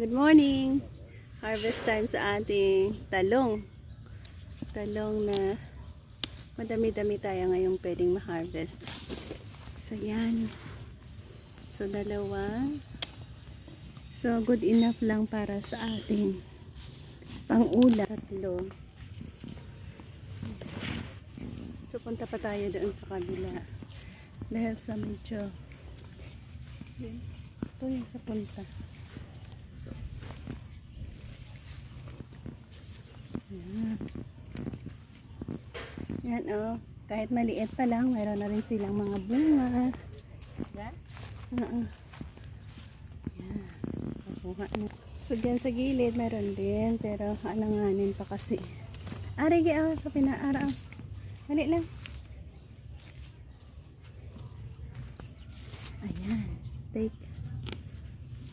Good morning! Harvest time sa ating talong. Talong na madami-dami tayo ngayong pwedeng ma-harvest. So yan. So dalawa. So good enough lang para sa ating pang-ulam. Tatlo. So punta pa tayo doon sa kabila. Dahil sa medyo ito yung sa punta. Yan oh, kahit maliit pa lang, mayroon na rin silang mga bunga. Yan? Yan. Bunga na. So dyan sa gilid, mayroon din, pero alanganin pa kasi. Arigi ah, sa pinaara. Mali lang. Ayan, take.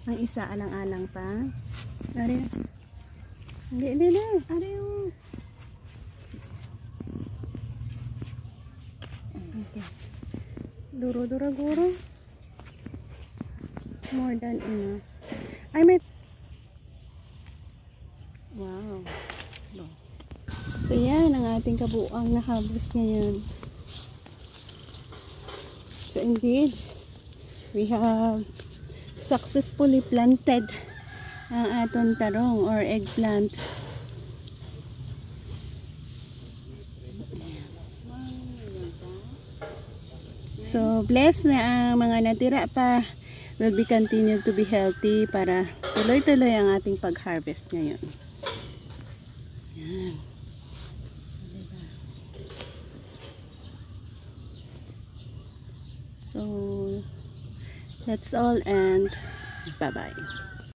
Ang isa alang-alang pa. Ari. Hindi. Ari yung. Okay. Duro-duro guro. More than enough. I mean. Wow. So yan ang ating kabuang na harvest ngayon. So indeed, we have successfully planted ang atong tarong or eggplant. So blessed na ang mga natira pa, will be continued to be healthy para tuloy-tuloy ang ating pag-harvest ngayon. Yan. Diba? So that's all and bye-bye.